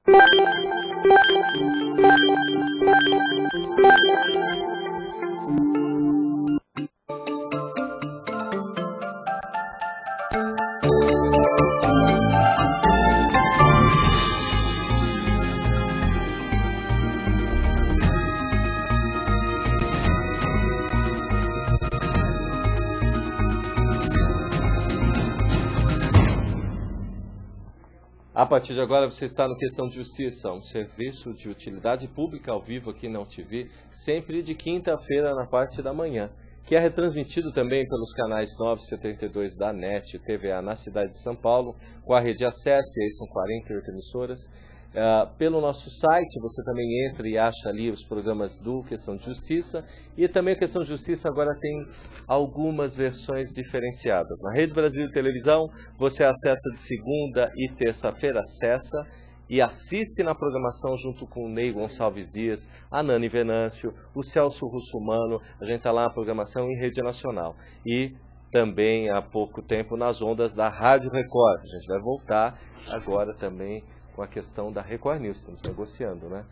A partir de agora você está no Questão de Justiça, um serviço de utilidade pública ao vivo aqui na UTV, sempre de quinta-feira na parte da manhã, que é retransmitido também pelos canais 972 da NET, TVA na cidade de São Paulo, com a rede ACESP, aí são 48 emissoras. Pelo nosso site, você também entra e acha ali os programas do Questão de Justiça, e também a Questão de Justiça agora tem algumas versões diferenciadas. Na Rede Brasil de Televisão, você acessa de segunda e terça-feira, acessa e assiste na programação junto com o Ney Gonçalves Dias, a Nani Venâncio, o Celso Russomano, a gente está lá na programação em rede nacional. E também há pouco tempo nas ondas da Rádio Record. A gente vai voltar agora também com a questão da Record News, estamos negociando, né?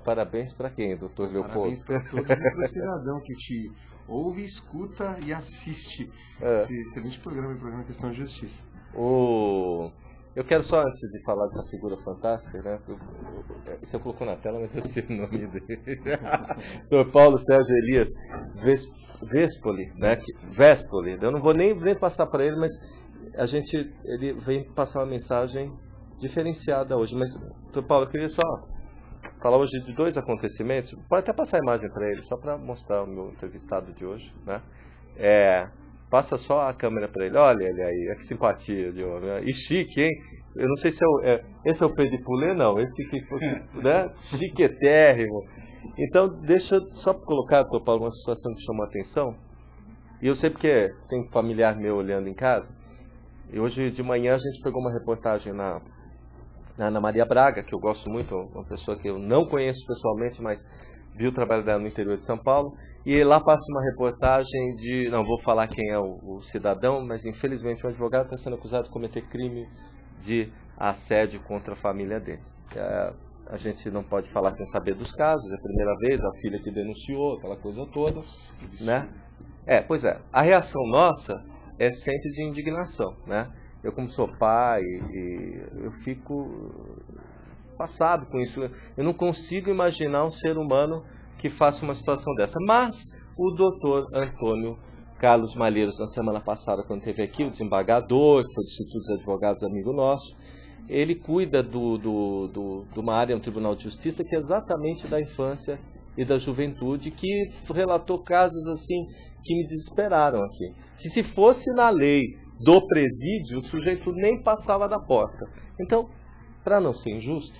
Parabéns para quem, doutor Leopoldo? Parabéns para todos e para o cidadão que te ouve, escuta e assiste esse excelente programa, o programa Questão de Justiça. Eu quero só, antes de falar dessa figura fantástica, né? Você colocou na tela, mas eu sei o nome dele. Dr. Paulo Sérgio Elias Vespoli, né? Vespoli. Eu não vou nem passar para ele, mas ele vem passar uma mensagem diferenciada hoje. Mas, Dr. Paulo, eu queria só falar hoje de dois acontecimentos. Pode até passar a imagem para ele, só para mostrar o meu entrevistado de hoje, né? Passa só a câmera para ele. Olha ele aí, que simpatia de homem. E chique, hein? Eu não sei se esse é o Pedro Pulê, não. Esse que foi, né? Chiquetérrimo. Então, deixa eu só colocar, Dr. Paulo, uma situação que chamou a atenção. E eu sei porque tem um familiar meu olhando em casa. E hoje de manhã a gente pegou uma reportagem na Ana Maria Braga, que eu gosto muito, uma pessoa que eu não conheço pessoalmente, mas vi o trabalho dela no interior de São Paulo. E lá passa uma reportagem de, não vou falar quem é o cidadão, mas infelizmente um advogado está sendo acusado de cometer crime de assédio contra a família dele. A gente não pode falar sem saber dos casos, é a primeira vez, a filha que denunciou, aquela coisa toda, né? Pois é, a reação nossa é sempre de indignação, né? Eu, como sou pai, eu fico passado com isso. Eu não consigo imaginar um ser humano que faça uma situação dessa. Mas o doutor Antônio Carlos Malheiros, na semana passada, quando esteve aqui, o desembargador, que foi do Instituto dos Advogados, amigo nosso, ele cuida de uma área no Tribunal de Justiça que é exatamente da infância e da juventude, que relatou casos assim que me desesperaram aqui. Que se fosse na lei do presídio, o sujeito nem passava da porta. Então, para não ser injusto,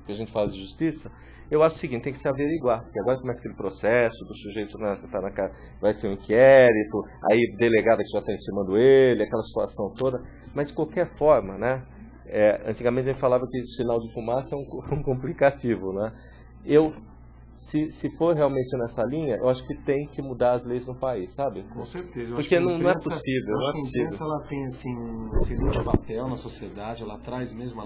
que a gente fala de justiça, eu acho o seguinte, tem que se averiguar, porque agora começa aquele processo do sujeito vai ser um inquérito, aí o delegado que já está intimando ele, aquela situação toda, mas de qualquer forma, né? Antigamente a gente falava que sinal de fumaça é um complicativo, né? Se for realmente nessa linha, eu acho que tem que mudar as leis no país, sabe? Com certeza. Porque não é possível. Eu acho que a imprensa ela tem assim, um excelente papel na sociedade, ela traz mesmo,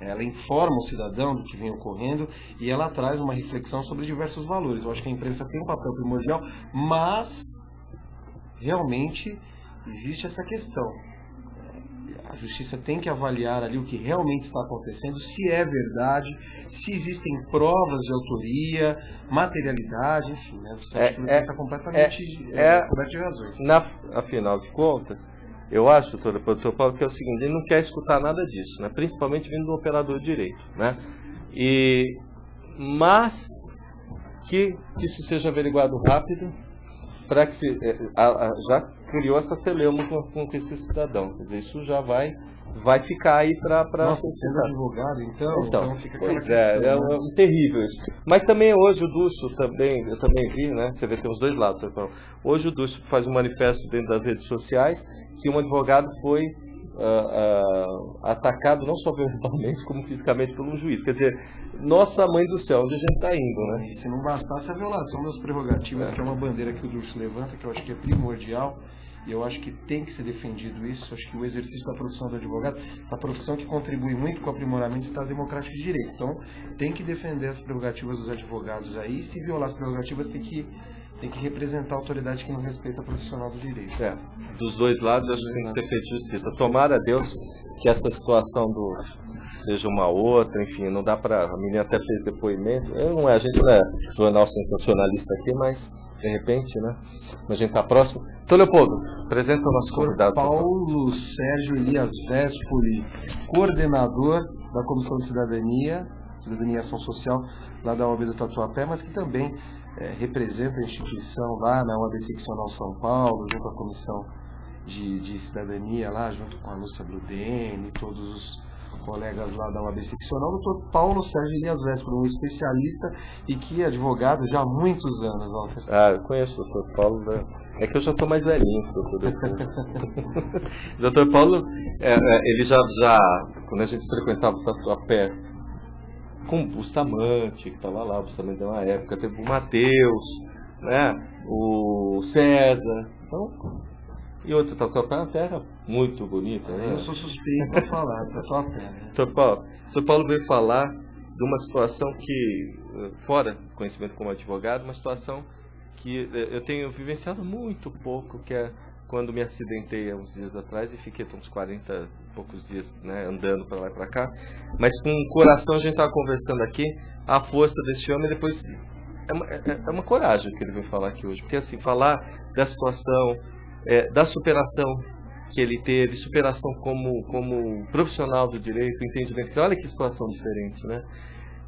ela informa o cidadão do que vem ocorrendo e ela traz uma reflexão sobre diversos valores. Eu acho que a imprensa tem um papel primordial, mas realmente existe essa questão. A justiça tem que avaliar ali o que realmente está acontecendo, se é verdade, se existem provas de autoria, materialidade, enfim, né? Você acha que você está completamente coberto de razões. Afinal de contas, eu acho, doutor Paulo, que é o seguinte, ele não quer escutar nada disso, né? Principalmente vindo do operador de direito, né? Mas que isso seja averiguado rápido, para que já criou essa celeuma com esse cidadão. Quer dizer, isso já vai ficar aí para Nossa, sendo advogado, então fica aquela pois é terrível isso. Mas também hoje o Dúcio, eu também vi, né? Você vê que tem os dois lados. Então, hoje o Dúcio faz um manifesto dentro das redes sociais que um advogado foi atacado não só verbalmente como fisicamente por um juiz. Quer dizer, nossa mãe do céu, onde a gente está indo, né? E se não bastasse a violação das prerrogativas, que é uma bandeira que o Dúcio levanta, que eu acho que é primordial, e eu acho que tem que ser defendido isso. Acho que o exercício da profissão do advogado, essa profissão que contribui muito com o aprimoramento do Estado Democrático de Direito. Então, tem que defender as prerrogativas dos advogados aí, e se violar as prerrogativas, tem que representar a autoridade que não respeita a profissional do direito. Dos dois lados, acho que tem que ser feita justiça. Tomara a Deus que essa situação seja uma outra, enfim, não dá para... A menina até fez depoimento. A gente não é jornal sensacionalista aqui, mas de repente, né? A gente está próximo. Então, Leopoldo, apresenta o nosso convidado. Paulo Sérgio Elias Vespoli, coordenador da Comissão de Cidadania e Ação Social lá da OAB do Tatuapé, mas que também representa a instituição lá na OAB Seccional São Paulo, junto à Comissão de Cidadania lá, junto com a Lúcia Bludeni e todos os colegas lá da OAB Seccional, o doutor Paulo Sérgio Elias Vespoli, um especialista e que é advogado já há muitos anos, Walter. Eu conheço o doutor Paulo, né? É que eu já estou mais velhinho que o doutor. O doutor Paulo, ele já, quando a gente frequentava o Tatuapé, com o Bustamante, que estava lá, o Bustamante deu uma época, teve o Matheus, né? O César, então, e outro Tatuapé é uma terra muito bonita, né? Eu sou suspeito para falar, Tatuapé. Né? Doutor Paulo veio falar de uma situação que, fora conhecimento como advogado, uma situação que eu tenho vivenciado muito pouco, que é quando me acidentei há uns dias atrás e fiquei uns 40 e poucos dias, né, andando para lá e para cá, mas com o coração, a gente estava conversando aqui, a força desse homem, depois é uma coragem que ele veio falar aqui hoje, porque assim, falar da situação, da superação que ele teve, superação como profissional do direito, entendimento, olha que situação diferente, né?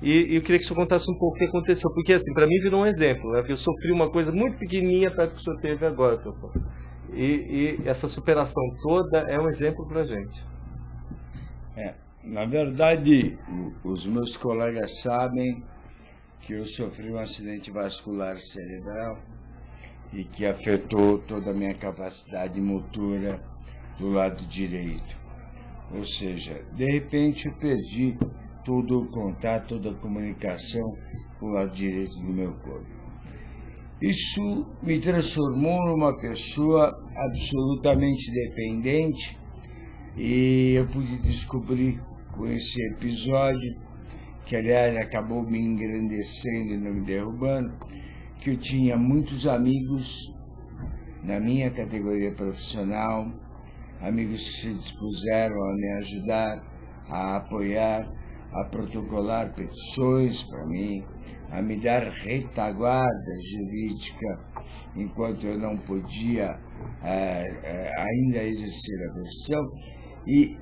E eu queria que o senhor contasse um pouco o que aconteceu, porque assim, para mim virou um exemplo, né? Eu sofri uma coisa muito pequenininha perto do que o senhor teve agora, doutor Paulo. E essa superação toda é um exemplo para a gente. Na verdade, os meus colegas sabem que eu sofri um acidente vascular cerebral e que afetou toda a minha capacidade motora do lado direito. Ou seja, de repente eu perdi todo o contato, toda a comunicação com o lado direito do meu corpo. Isso me transformou numa pessoa absolutamente dependente e eu pude descobrir com esse episódio, que aliás acabou me engrandecendo e não me derrubando, que eu tinha muitos amigos na minha categoria profissional, amigos que se dispuseram a me ajudar, a apoiar, a protocolar petições para mim, a me dar retaguarda jurídica, enquanto eu não podia ainda exercer a profissão, e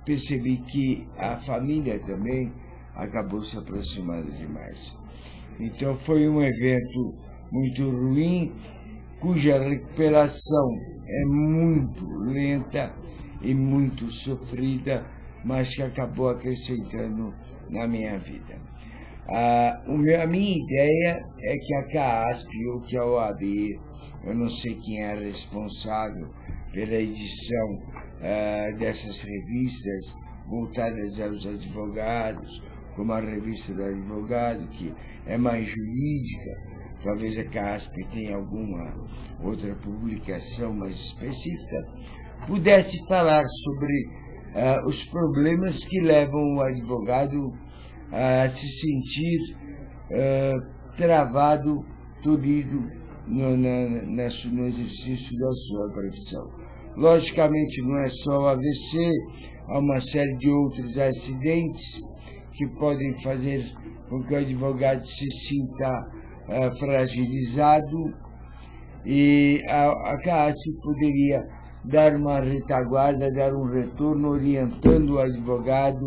percebi que a família também acabou se aproximando demais. Então foi um evento muito ruim, cuja recuperação é muito lenta e muito sofrida, mas que acabou acrescentando na minha vida. A minha ideia é que a CAASP ou que a OAB, eu não sei quem é responsável pela edição dessas revistas voltadas aos advogados, como a revista do advogado, que é mais jurídica, talvez a CAASP tenha alguma outra publicação mais específica, pudesse falar sobre os problemas que levam o advogado a se sentir travado, tolhido no exercício da sua profissão. Logicamente não é só o AVC, há uma série de outros acidentes que podem fazer com que o advogado se sinta fragilizado, e a CAASP poderia dar uma retaguarda, dar um retorno orientando o advogado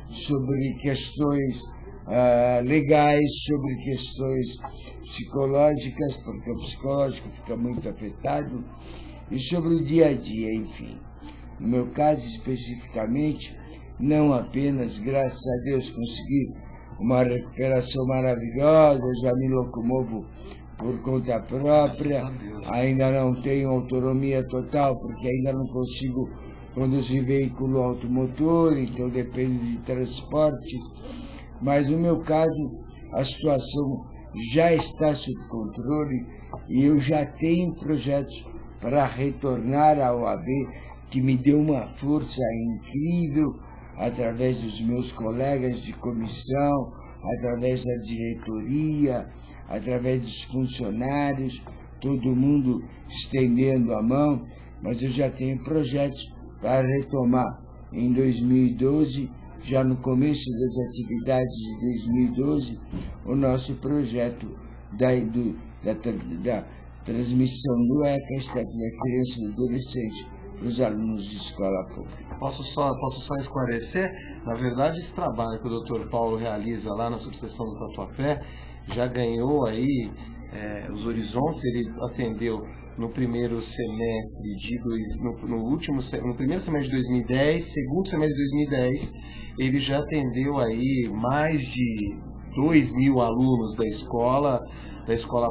sobre questões legais, sobre questões psicológicas, porque o psicológico fica muito afetado, e sobre o dia a dia, enfim. No meu caso especificamente, não apenas, graças a Deus, consegui uma recuperação maravilhosa, já me locomovo por conta própria, ainda não tenho autonomia total, porque ainda não consigo conduzir veículo automotor, então dependo de transporte, mas no meu caso a situação já está sob controle e eu já tenho projetos para retornar à OAB, que me deu uma força incrível, através dos meus colegas de comissão, através da diretoria, através dos funcionários, todo mundo estendendo a mão, mas eu já tenho projetos para retomar em 2012, já no começo das atividades de 2012, o nosso projeto da transmissão do ECA, da criança e do adolescente, para os alunos de escola pública. Posso só esclarecer? Na verdade, esse trabalho que o Dr. Paulo realiza lá na subseção do Tatuapé já ganhou aí os horizontes. Ele atendeu no primeiro semestre no primeiro semestre de 2010, segundo semestre de 2010, ele já atendeu aí mais de 2.000 alunos da escola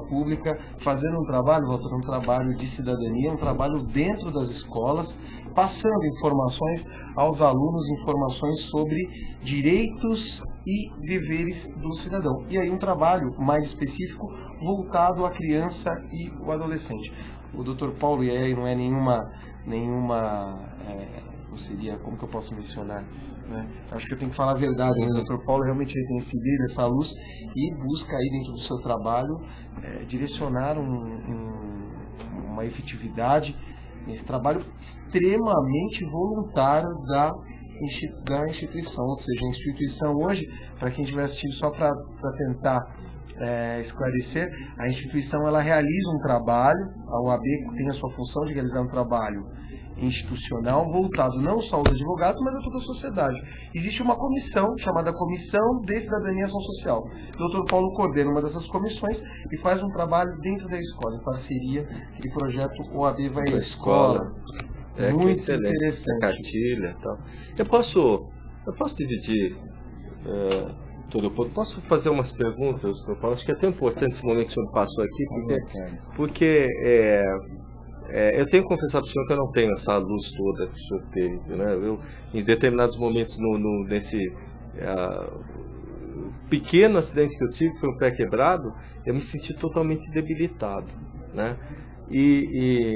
pública, fazendo um trabalho de cidadania, um trabalho dentro das escolas, passando informações aos alunos, informações sobre direitos e deveres do cidadão. E aí um trabalho mais específico voltado à criança e o adolescente. O Dr. Paulo, e aí não é nenhuma não seria, como que eu posso mencionar, né? Acho que eu tenho que falar a verdade, né? O Dr. Paulo realmente tem esse brilho, essa luz, e busca aí dentro do seu trabalho direcionar uma efetividade nesse trabalho extremamente voluntário da instituição. Ou seja, a instituição hoje, para quem estiver assistindo, só para tentar esclarecer, a instituição ela realiza um trabalho, a OAB tem a sua função de realizar um trabalho institucional voltado não só aos advogados, mas a toda a sociedade. Existe uma comissão chamada Comissão de Cidadania e Ação Social. O Dr. Paulo coordena uma dessas comissões e faz um trabalho dentro da escola, em parceria com o projeto OAB Vai à Escola. Muito interessante. Cartilha e tal. Eu posso dividir tudo. Posso fazer umas perguntas, Dr. Paulo? Acho que é tão importante esse momento que o senhor passou aqui, porque eu tenho que confessar para o senhor que eu não tenho essa luz toda que o senhor teve, né? Eu, em determinados momentos, nesse pequeno acidente que eu tive, que foi um pé quebrado, eu me senti totalmente debilitado, né? E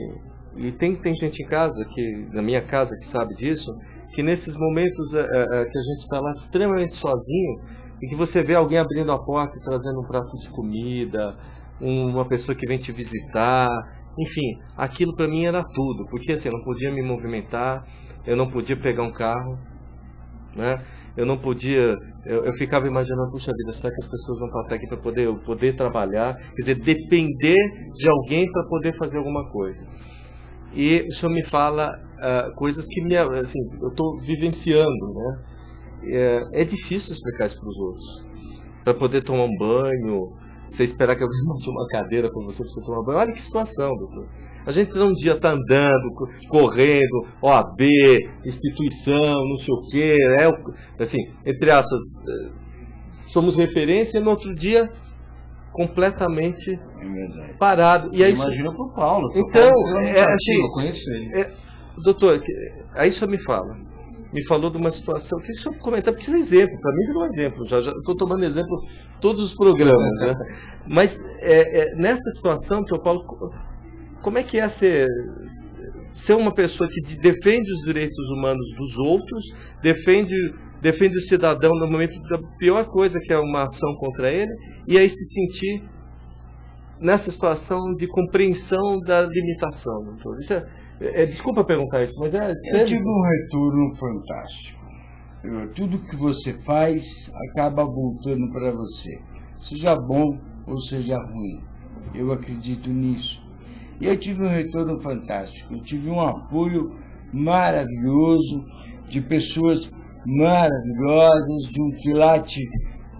tem gente em casa, na minha casa, que sabe disso, que nesses momentos que a gente está lá extremamente sozinho, e que você vê alguém abrindo a porta e trazendo um prato de comida, uma pessoa que vem te visitar, enfim, aquilo para mim era tudo, porque assim, eu não podia me movimentar, eu não podia pegar um carro, né? Eu não podia, eu ficava imaginando, puxa vida, será que as pessoas vão passar aqui para poder trabalhar? Quer dizer, depender de alguém para poder fazer alguma coisa. E o senhor me fala coisas que assim, eu estou vivenciando, né? É difícil explicar isso para os outros. Para poder tomar um banho, você esperar que alguém monte uma cadeira para você tomar banho. Olha que situação, doutor. A gente não um dia está andando, correndo, OAB, instituição, não sei o quê, assim, entre aspas, somos referência, e no outro dia completamente parado. E aí, imagina para o Paulo. Então, assim, eu conheço ele. Doutor, aí o senhor me falou de uma situação que o senhor comentar, precisa de exemplo, para mim virou um exemplo, já estou tomando exemplo todos os programas, né? Mas nessa situação, doutor Paulo, como é que é ser uma pessoa que defende os direitos humanos dos outros, defende o cidadão no momento da pior coisa, que é uma ação contra ele, e aí se sentir nessa situação de compreensão da limitação, doutor? Isso desculpa perguntar isso, mas eu tive um retorno fantástico. Tudo que você faz acaba voltando para você, seja bom ou seja ruim. Eu acredito nisso. E eu tive um retorno fantástico. Eu tive um apoio maravilhoso de pessoas maravilhosas, de um quilate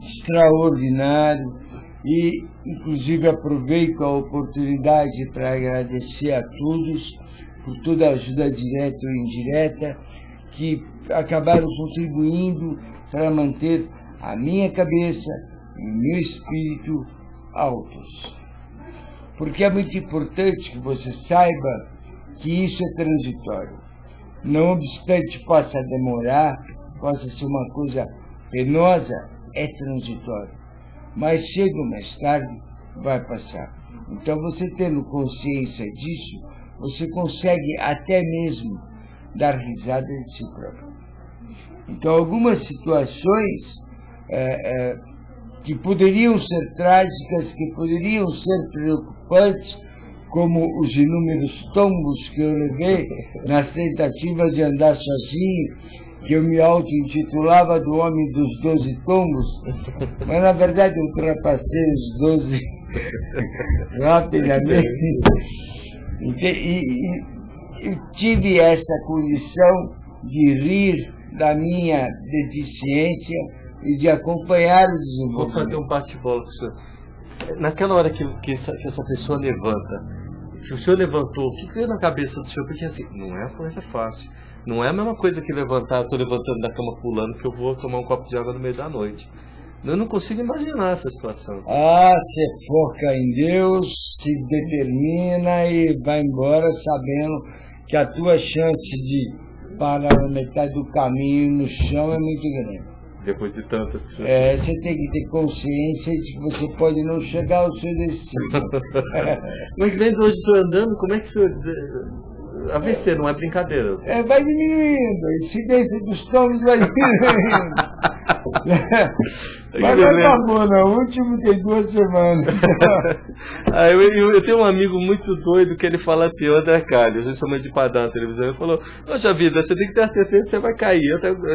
extraordinário. E, inclusive, aproveito a oportunidade para agradecer a todos por toda a ajuda direta ou indireta, que acabaram contribuindo para manter a minha cabeça e o meu espírito altos. Porque é muito importante que você saiba que isso é transitório. Não obstante possa demorar, possa ser uma coisa penosa, é transitório. Mais cedo ou mais tarde vai passar. Então, você tendo consciência disso, você consegue até mesmo dar risada de si próprio. Então, algumas situações que poderiam ser trágicas, que poderiam ser preocupantes, como os inúmeros tombos que eu levei nas tentativas de andar sozinho, que eu me auto-intitulava do homem dos 12 tombos, mas na verdade eu ultrapassei os 12 rapidamente. E eu tive essa condição de rir da minha deficiência e de acompanhar o desenvolvimento. Vou fazer um bate-bola com o senhor. Naquela hora que essa pessoa levanta, que o senhor levantou, o que veio na cabeça do senhor? Porque assim, não é uma coisa fácil. Não é a mesma coisa que levantar, eu estou levantando da cama pulando, que eu vou tomar um copo de água no meio da noite. Eu não consigo imaginar essa situação. Você foca em Deus, se determina e vai embora sabendo que a tua chance de parar na metade do caminho no chão é muito grande. Depois de tantas... Você tem que ter consciência de que você pode não chegar ao seu destino. Mas vendo hoje o senhor andando, como é que o senhor... AVC não é brincadeira. Vai diminuindo, a incidência dos tombos vai diminuindo. Mas não acabou, não. O último tem 2 semanas. Eu tenho um amigo muito doido que ele fala assim, o André Calho, a gente chama de padrão na televisão, ele falou, poxa vida, você tem que ter a certeza que você vai cair.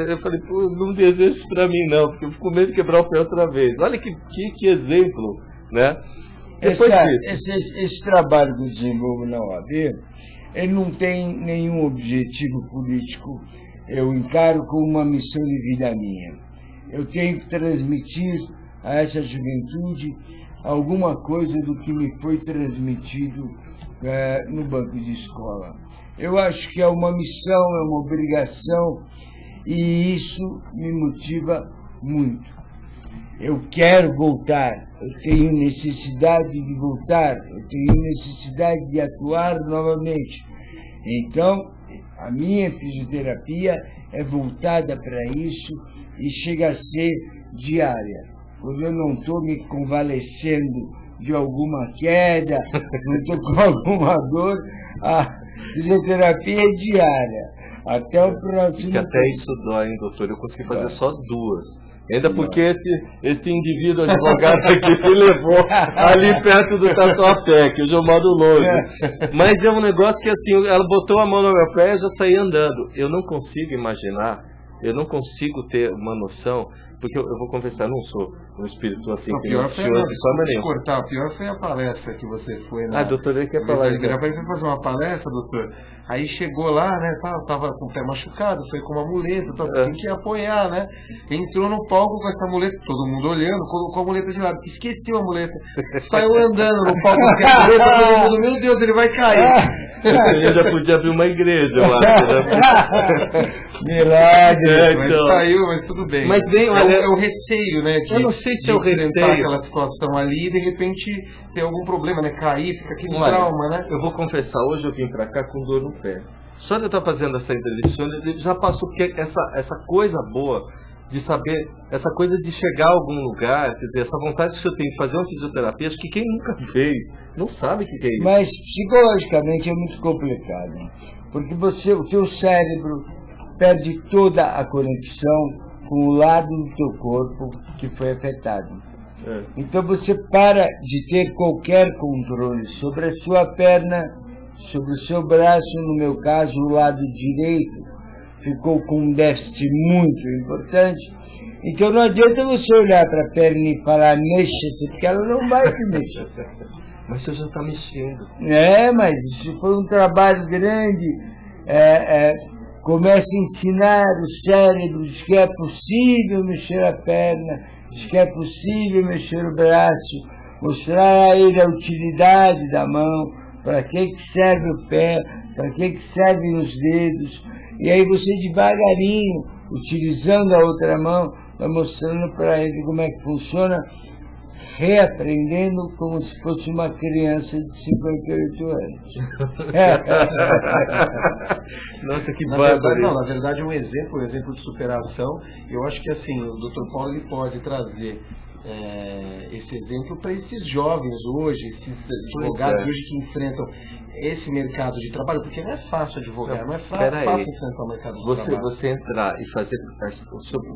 Eu falei, pô, não desejo isso pra mim não, porque eu fico com medo de quebrar o pé outra vez. Olha que exemplo, né? Esse trabalho que eu desenvolvo na OAB, ele não tem nenhum objetivo político. Eu encaro como uma missão de vida minha. Eu tenho que transmitir a essa juventude alguma coisa do que me foi transmitido no banco de escola. Eu acho que é uma missão, é uma obrigação, e isso me motiva muito. Eu quero voltar, eu tenho necessidade de voltar, eu tenho necessidade de atuar novamente. Então, a minha fisioterapia é voltada para isso e chega a ser diária. Quando eu não estou me convalescendo de alguma queda, não estou com alguma dor, a fisioterapia é diária. Até o próximo... Que até isso dói, hein, doutor? Eu consegui fazer só 2. Ainda porque esse indivíduo advogado aqui me levou ali perto do Tatuapé, que eu já moro longe. Mas é um negócio que assim, ela botou a mão no meu pé e eu já saí andando. Eu não consigo imaginar, eu não consigo ter uma noção, porque eu vou confessar, não sou um espírito assim que não funciona de forma nenhuma. Cortar, o pior foi a palestra que você foi na... doutor, ele quer falar isso. Ele foi fazer uma palestra, doutor. Aí chegou lá, né, tava com o pé machucado, foi com uma muleta, tem que apoiar, né? Entrou no palco com essa muleta, todo mundo olhando, colocou a muleta de lado, esqueceu a muleta, saiu andando no palco com a muleta, todo mundo, meu Deus, ele vai cair. Ele já podia abrir uma igreja, eu acho. Milagre. Mas saiu, mas tudo bem. Mas bem, olha, é o receio, né? Eu não sei se é o receio. Aquela situação ali e de repente ter algum problema, né? Cair, fica aquele trauma, né? Eu vou confessar, hoje eu vim pra cá com dor no pé. Só de eu estar fazendo essa entrevista, já passou que essa coisa boa de saber, essa coisa de chegar a algum lugar, quer dizer, essa vontade que eu tenho de fazer uma fisioterapia, acho que quem nunca fez não sabe o que é isso. Mas psicologicamente é muito complicado, né? Porque o teu cérebro perde toda a conexão com o lado do teu corpo que foi afetado. Então você para de ter qualquer controle sobre a sua perna, sobre o seu braço, no meu caso o lado direito ficou com um déficit muito importante. Então não adianta você olhar para a perna e falar mexa-se, porque ela não vai se mexer. Mas você já está mexendo. Mas isso foi um trabalho grande. Começa a ensinar o cérebro de que é possível mexer a perna, de que é possível mexer o braço, mostrar a ele a utilidade da mão, para que serve o pé, para que servem os dedos. E aí você devagarinho, utilizando a outra mão, vai mostrando para ele como é que funciona, reaprendendo como se fosse uma criança de 58 anos. Nossa, que bárbaro. Na verdade, um exemplo de superação. Eu acho que assim, o Dr. Paulo ele pode trazer esse exemplo para esses jovens hoje, esses advogados hoje que enfrentam esse mercado de trabalho? Porque não é fácil advogar, não é fácil enfrentar o mercado de trabalho. Você entrar e fazer,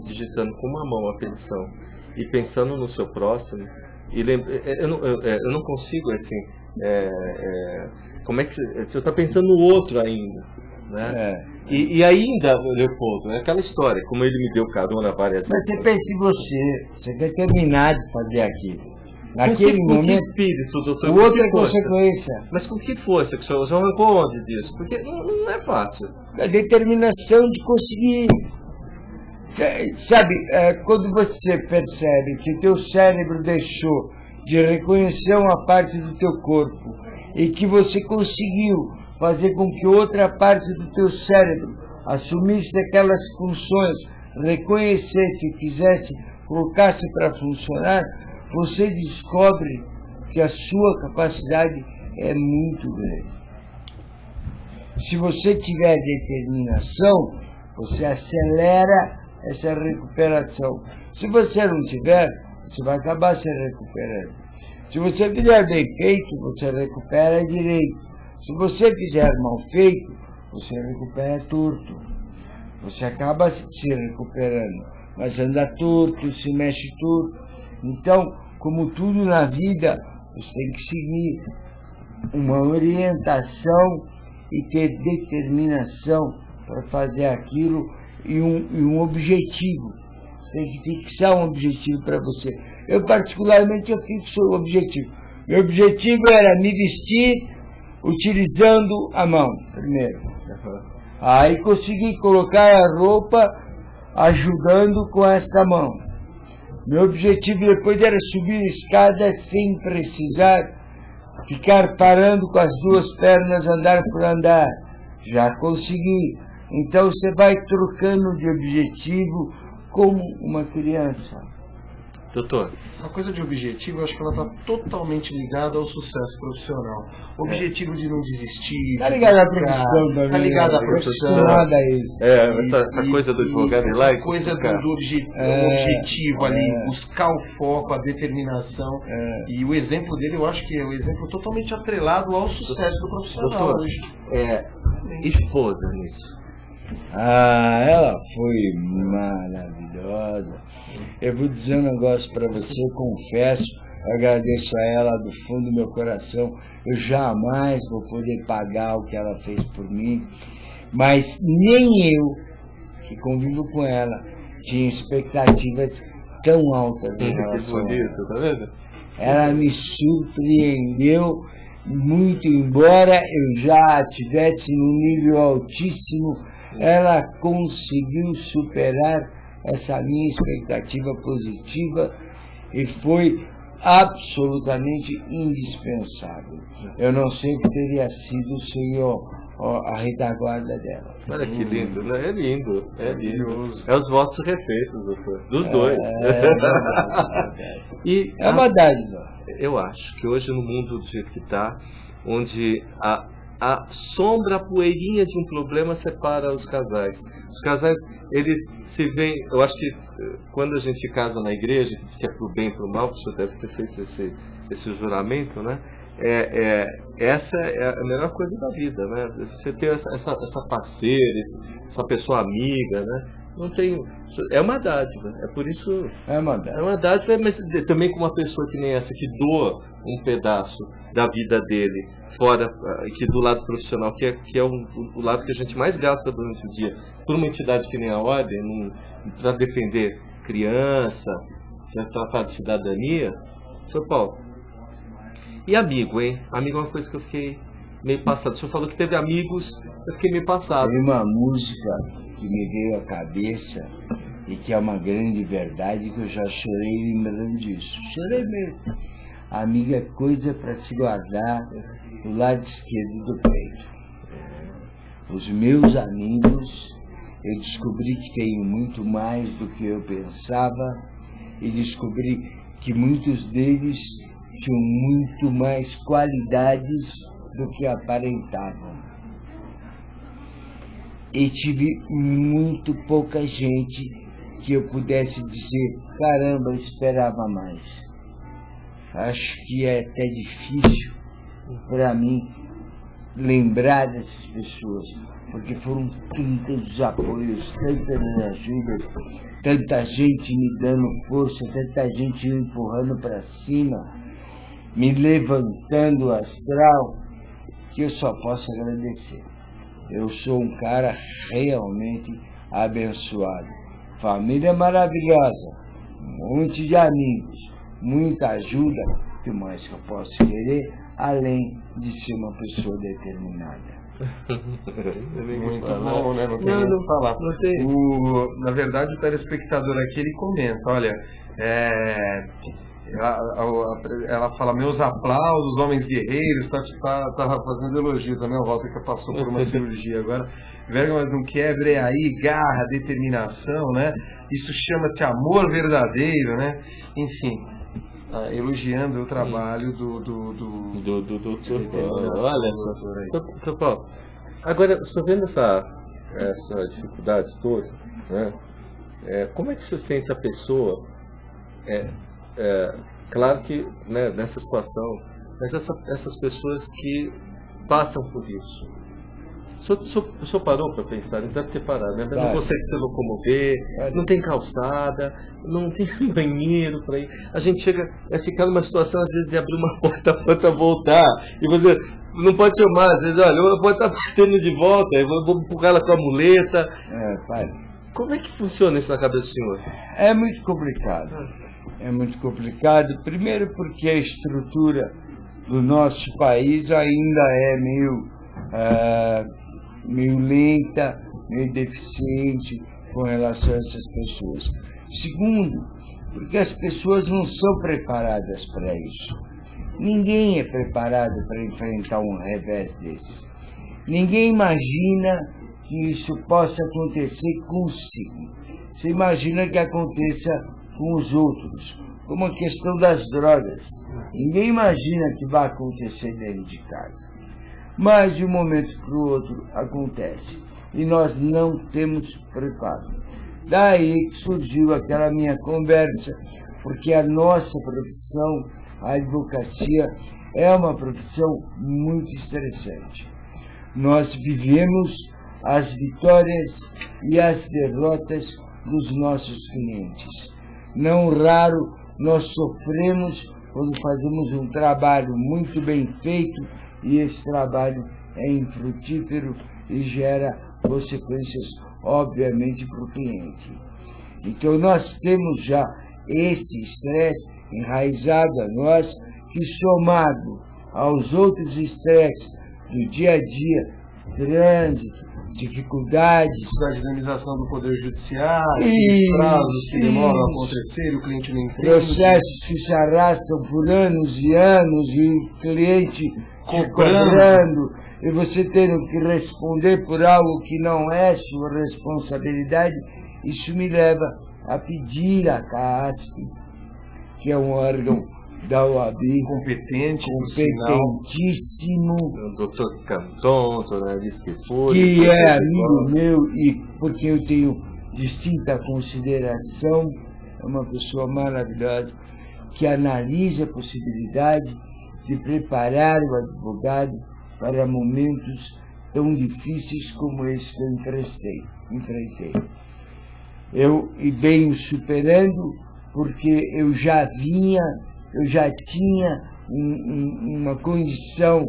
digitando com uma mão a petição e pensando no seu próximo, e eu não consigo, assim, como é que você está pensando no outro ainda, né? E ainda, Leopoldo, é aquela história, como ele me deu carona várias vezes. Mas você pensa em você quer terminar de fazer aquilo. Naquele momento, que espírito, doutor? Com outra consequência. Mas com que força que o senhor arrancou onde disso? Porque não é fácil. A determinação de conseguir. Sabe, quando você percebe que o teu cérebro deixou de reconhecer uma parte do teu corpo e que você conseguiu fazer com que outra parte do teu cérebro assumisse aquelas funções, reconhecesse, quisesse, colocasse para funcionar, você descobre que a sua capacidade é muito grande. Se você tiver determinação, você acelera essa recuperação. Se você não tiver, você vai acabar se recuperando. Se você fizer bem feito, você recupera direito. Se você fizer mal feito, você recupera torto. Você acaba se recuperando, mas anda torto, se mexe torto. Então, como tudo na vida, você tem que seguir uma orientação e ter determinação para fazer aquilo e um objetivo. Você tem que fixar um objetivo para você. Eu, particularmente, eu fixo o objetivo. Meu objetivo era me vestir utilizando a mão, primeiro. Aí consegui colocar a roupa ajudando com esta mão. Meu objetivo depois era subir a escada sem precisar ficar parando com as duas pernas, andar por andar. Já consegui. Então você vai trocando de objetivo como uma criança. Doutor, essa coisa de objetivo, eu acho que ela está totalmente ligada ao sucesso profissional. O objetivo de não desistir. Está ligado à profissão também. Está ligado à profissão. Nada a isso. Essa coisa do advogado é lá. Essa coisa do objetivo ali, buscar o foco, a determinação. E o exemplo dele, eu acho que é um exemplo totalmente atrelado ao sucesso do profissional. Doutor, esposa nisso. Ela foi maravilhosa. Eu vou dizer um negócio para você, eu confesso, eu agradeço a ela do fundo do meu coração. Eu jamais vou poder pagar o que ela fez por mim, mas nem eu, que convivo com ela, tinha expectativas tão altas em relação a ela. Tá vendo? Ela me surpreendeu muito, embora eu já estivesse num nível altíssimo, ela conseguiu superar essa minha expectativa positiva e foi absolutamente indispensável. Eu não sei o que teria sido sem a retaguarda dela. Olha que lindo, né? É lindo, é lindo. É os votos refeitos, doutor. Dos dois. E é uma dádiva. Eu acho que hoje no mundo do jeito que está, onde a sombra, a poeirinha de um problema separa os casais. Os casais, eles se veem... Eu acho que quando a gente casa na igreja, que diz que é pro bem e pro mal, que o senhor deve ter feito esse juramento, né? Essa é a melhor coisa da vida, né? Você ter essa parceira, essa pessoa amiga, né? Não tem... É uma dádiva, é por isso... É uma dádiva. É uma dádiva, mas também com uma pessoa que nem essa, que doa um pedaço da vida dele, fora, que do lado profissional, que é o lado que a gente mais gasta durante o dia, por uma entidade que nem a Ordem, para defender criança, para tratar de cidadania. Seu Paulo, e amigo, hein? Amigo é uma coisa que eu fiquei meio passado. O senhor falou que teve amigos, eu fiquei meio passado. Tem uma música que me veio à cabeça e que é uma grande verdade, que eu já chorei lembrando disso. Chorei mesmo. Amiga é coisa para se guardar do lado esquerdo do peito. Os meus amigos, eu descobri que tenho muito mais do que eu pensava e descobri que muitos deles tinham muito mais qualidades do que aparentavam. E tive muito pouca gente que eu pudesse dizer, caramba, eu esperava mais. Acho que é até difícil para mim lembrar dessas pessoas, porque foram tantos apoios, tantas ajudas, tanta gente me dando força, tanta gente me empurrando para cima, me levantando o astral, que eu só posso agradecer. Eu sou um cara realmente abençoado. Família maravilhosa, um monte de amigos, muita ajuda, o que mais que eu posso querer, além de ser uma pessoa determinada. Muito bom, né? Não tem nem o que falar. Na verdade, o telespectador aqui, ele comenta, olha, ela fala, meus aplausos, homens guerreiros, tava fazendo elogio também, o Walter que passou por uma cirurgia agora. Verga, mas não quebre aí, garra, determinação, né? Isso chama-se amor verdadeiro, né? Enfim, elogiando o trabalho do olha só, Dr. Paulo, agora, só vendo essa dificuldade toda, né? Como é que você sente a pessoa? Claro que, né, nessa situação, mas essas pessoas que passam por isso. O senhor parou para pensar? Não deve ter parado, né? Não consegue se locomover, não tem calçada, não tem banheiro para ir. A gente chega a ficar numa situação, às vezes, de abrir uma porta para outra voltar, e você não pode chamar, às vezes, olha, a porta está batendo de volta, eu vou empurrar ela com a muleta. Como é que funciona isso na cabeça do senhor? É muito complicado. É muito complicado, primeiro porque a estrutura do nosso país ainda é meio lenta, meio deficiente com relação a essas pessoas. Segundo, porque as pessoas não são preparadas para isso. Ninguém é preparado para enfrentar um revés desse. Ninguém imagina que isso possa acontecer consigo. Você imagina que aconteça com os outros, como a questão das drogas. Ninguém imagina que vai acontecer dentro de casa. Mas de um momento para o outro acontece. E nós não temos preparo. Daí que surgiu aquela minha conversa, porque a nossa profissão, a advocacia, é uma profissão muito estressante. Nós vivemos as vitórias e as derrotas dos nossos clientes. Não raro, nós sofremos quando fazemos um trabalho muito bem feito e esse trabalho é infrutífero e gera consequências, obviamente, para o cliente. Então, nós temos já esse estresse enraizado a nós, que somado aos outros estresses do dia a dia, trânsito, dificuldades, a dinamização do Poder Judiciário, os prazos que demoram a acontecer, o cliente não entende. Processos que se arrastam por anos e anos e o cliente te cobrando e você tendo que responder por algo que não é sua responsabilidade. Isso me leva a pedir à CASP, que é um órgão da OAB, competentíssimo, o Dr. Canton, que é amigo meu e por quem eu tenho distinta consideração, é uma pessoa maravilhosa, que analisa a possibilidade de preparar o advogado para momentos tão difíceis como esse que eu enfrentei. Eu venho superando porque eu já tinha uma condição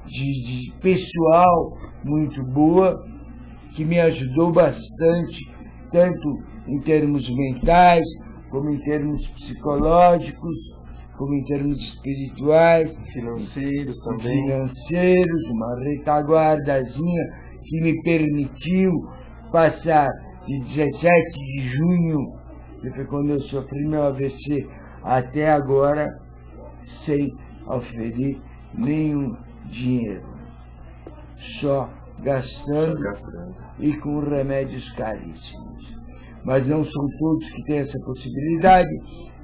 de pessoal muito boa, que me ajudou bastante, tanto em termos mentais, como em termos psicológicos, como em termos espirituais, financeiros também. Uma retaguardazinha que me permitiu passar de 17 de junho, que foi quando eu sofri meu AVC, até agora, sem oferir nenhum dinheiro. Só gastando e com remédios caríssimos. Mas não são todos que têm essa possibilidade,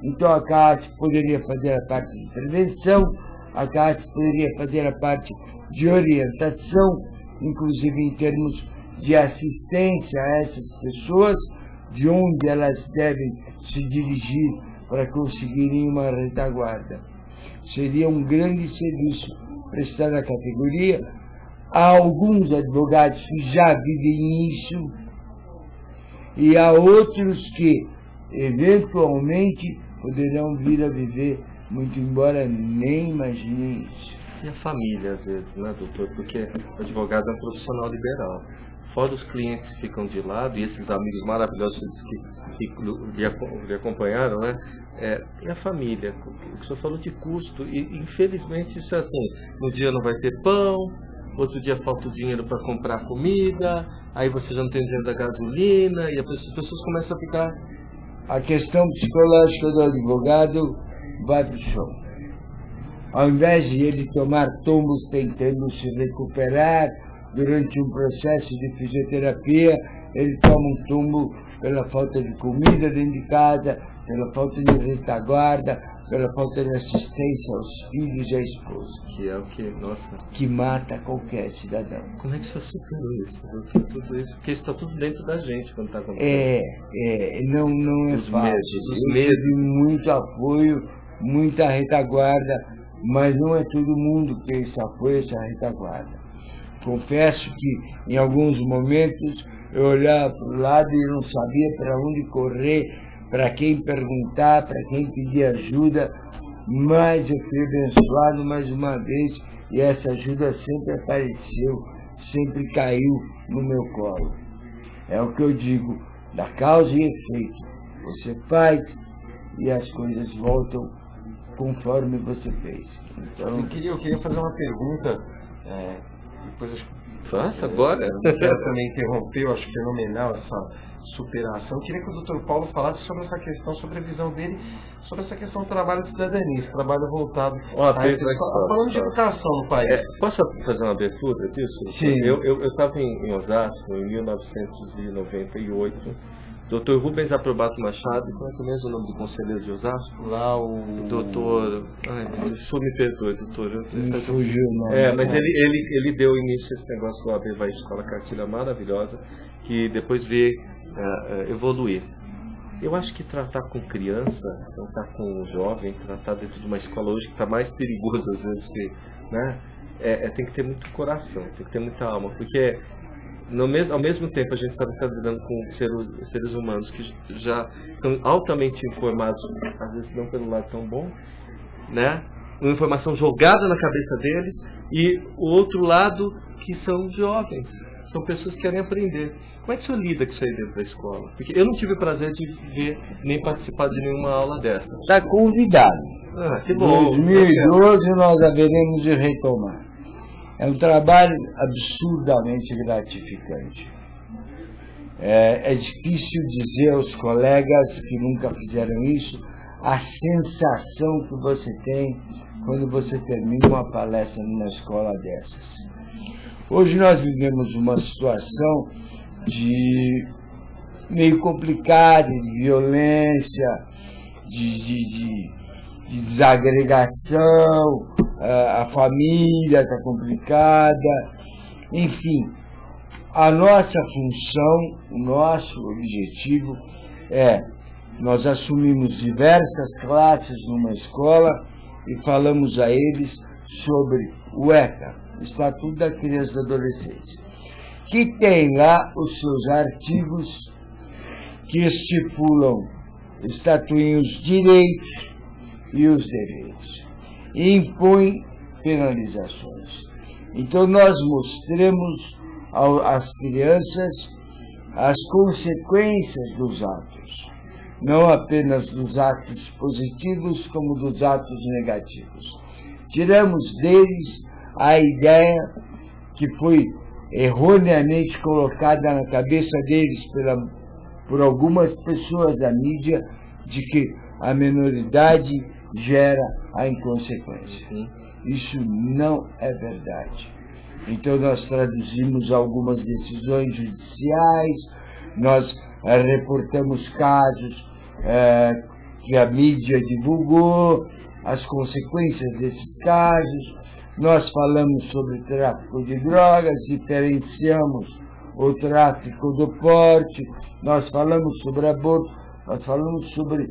então a CASP poderia fazer a parte de prevenção, a CASP poderia fazer a parte de orientação, inclusive em termos de assistência a essas pessoas, de onde elas devem se dirigir para conseguirem uma retaguarda. Seria um grande serviço prestado à categoria, há alguns advogados que já vivem isso e há outros que, eventualmente, poderão vir a viver, muito embora nem imaginem isso. E a família, às vezes, né, doutor? Porque o advogado é um profissional liberal. Fora os clientes que ficam de lado, e esses amigos maravilhosos que lhe acompanharam, né? E a família, o que o senhor falou de custo, e infelizmente isso é assim, no dia não vai ter pão, outro dia falta o dinheiro para comprar comida, aí você já não tem o dinheiro da gasolina, e as pessoas começam a ficar... A questão psicológica do advogado vai para o chão. Ao invés de ele tomar tombos tentando se recuperar durante um processo de fisioterapia, ele toma um tombo pela falta de comida dentro de casa, pela falta de retaguarda, pela falta de assistência aos filhos e à esposa. Que é o que, nossa... Que mata qualquer cidadão. Como é que o senhor superou isso? Tudo isso? Porque isso está tudo dentro da gente quando está acontecendo. Não é os fácil. Os Eu medos. tive muito apoio, muita retaguarda, mas não é todo mundo que tem esse apoio, essa retaguarda. Confesso que em alguns momentos eu olhava para o lado e não sabia para onde correr, para quem perguntar, para quem pedir ajuda, mas eu fui abençoado mais uma vez e essa ajuda sempre apareceu, sempre caiu no meu colo. É o que eu digo, da causa e efeito. Você faz e as coisas voltam conforme você fez. Então, eu queria fazer uma pergunta, depois acho que... Faça agora. Não quero também interromper, eu acho fenomenal essa superação. Eu queria que o Dr. Paulo falasse sobre essa questão, sobre a visão dele, sobre essa questão do trabalho de cidadania, esse trabalho voltado a essa escola, falando de educação no país. Posso fazer uma abertura disso? Sim. Eu estava em Osasco em 1998. Dr. Rubens Aprobato Machado, qual é mesmo o nome do conselheiro de Osasco? Lá o... Doutor... Ai, meu Deus, o senhor me perdoe, doutor. me fugiu o nome. Mas ele deu início a esse negócio do AB Vai Escola, cartilha maravilhosa, que depois veio evoluir. Eu acho que tratar com criança, tratar com o jovem, tratar dentro de uma escola hoje que está mais perigoso às vezes que, né? Tem que ter muito coração, tem que ter muita alma, porque ao mesmo tempo a gente sabe que está lidando com seres humanos que já estão altamente informados, às vezes não pelo lado tão bom, né? Uma informação jogada na cabeça deles, e o outro lado que são jovens, são pessoas que querem aprender. Como é que o senhor lida com isso aí dentro da escola? Porque eu não tive o prazer de ver nem participar de nenhuma aula dessa. Está convidado. Que bom. Em 2012 nós haveremos de retomar. É um trabalho absurdamente gratificante. É difícil dizer aos colegas que nunca fizeram isso a sensação que você tem quando você termina uma palestra numa escola dessas. Hoje nós vivemos uma situação meio complicada, de violência, de desagregação, a família está complicada, enfim. A nossa função, o nosso objetivo nós assumimos diversas classes numa escola e falamos a eles sobre o ECA, o Estatuto da Criança e do Adolescente, que tem lá os seus artigos que estatuem os direitos e os deveres, e impõe penalizações. Então nós mostramos às crianças as consequências dos atos, não apenas dos atos positivos, como dos atos negativos. Tiramos deles a ideia que foi erroneamente colocada na cabeça deles por algumas pessoas da mídia, de que a menoridade gera a inconsequência. Isso não é verdade. Então nós traduzimos algumas decisões judiciais, nós reportamos casos que a mídia divulgou, as consequências desses casos, nós falamos sobre tráfico de drogas, diferenciamos o tráfico do porte, nós falamos sobre aborto, nós falamos sobre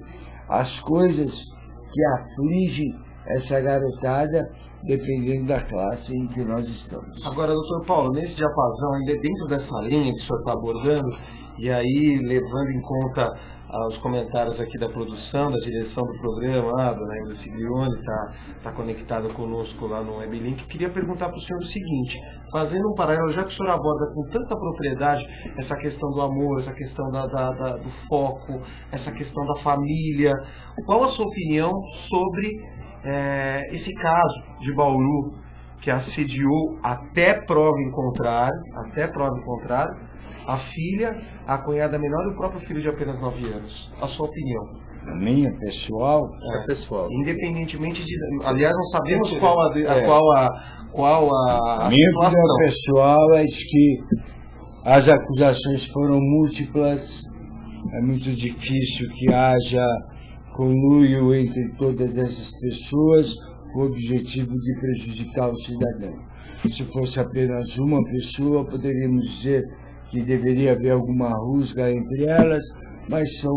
as coisas que afligem essa garotada dependendo da classe em que nós estamos. Agora, doutor Paulo, nesse diapasão, ainda dentro dessa linha que o senhor está abordando, e aí levando em conta os comentários aqui da produção, da direção do programa, a dona Ilda Siglione está conectada conosco lá no Weblink, queria perguntar para o senhor o seguinte, fazendo um paralelo, já que o senhor aborda com tanta propriedade essa questão do amor, essa questão do foco, essa questão da família, qual a sua opinião sobre esse caso de Bauru, que assediou até prova em contrário, a filha, a cunhada menor e o próprio filho de apenas 9 anos. A sua opinião? A minha pessoal? É pessoal. Independentemente de... Aliás, não sabemos qual a minha opinião pessoal é de que as acusações foram múltiplas. É muito difícil que haja conluio entre todas essas pessoas com o objetivo de prejudicar o cidadão. Se fosse apenas uma pessoa, poderíamos dizer que deveria haver alguma rusga entre elas, mas são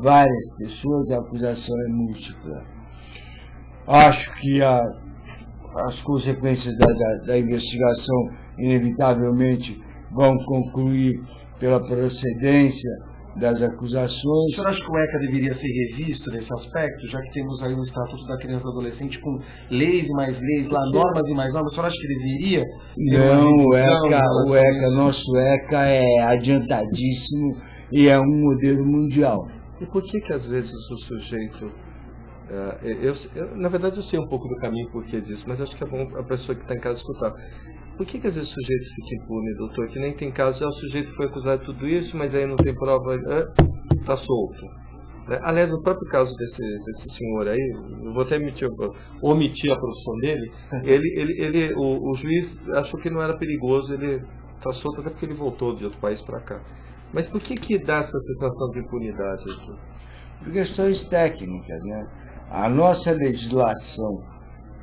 várias pessoas, a acusação é múltipla. Acho que as consequências da investigação, inevitavelmente, vão concluir pela procedência das acusações. O senhor acha que o ECA deveria ser revisto nesse aspecto, já que temos aí o Estatuto da Criança e do Adolescente com leis e mais leis, lá normas e mais normas, o senhor acha que deveria? Não, nosso ECA é adiantadíssimo e é um modelo mundial. E por que às vezes o sujeito... na verdade eu sei um pouco do caminho por que disso, mas acho que é bom a pessoa que está em casa escutar. Por que às vezes o sujeito fica impune, doutor? Que nem tem caso, o sujeito foi acusado de tudo isso, mas aí não tem prova, está solto. Aliás, no próprio caso desse senhor aí, eu vou até omitir a profissão dele, o juiz achou que não era perigoso, ele está solto até porque ele voltou de outro país para cá. Mas por que dá essa sensação de impunidade aqui? Por questões técnicas, né? A nossa legislação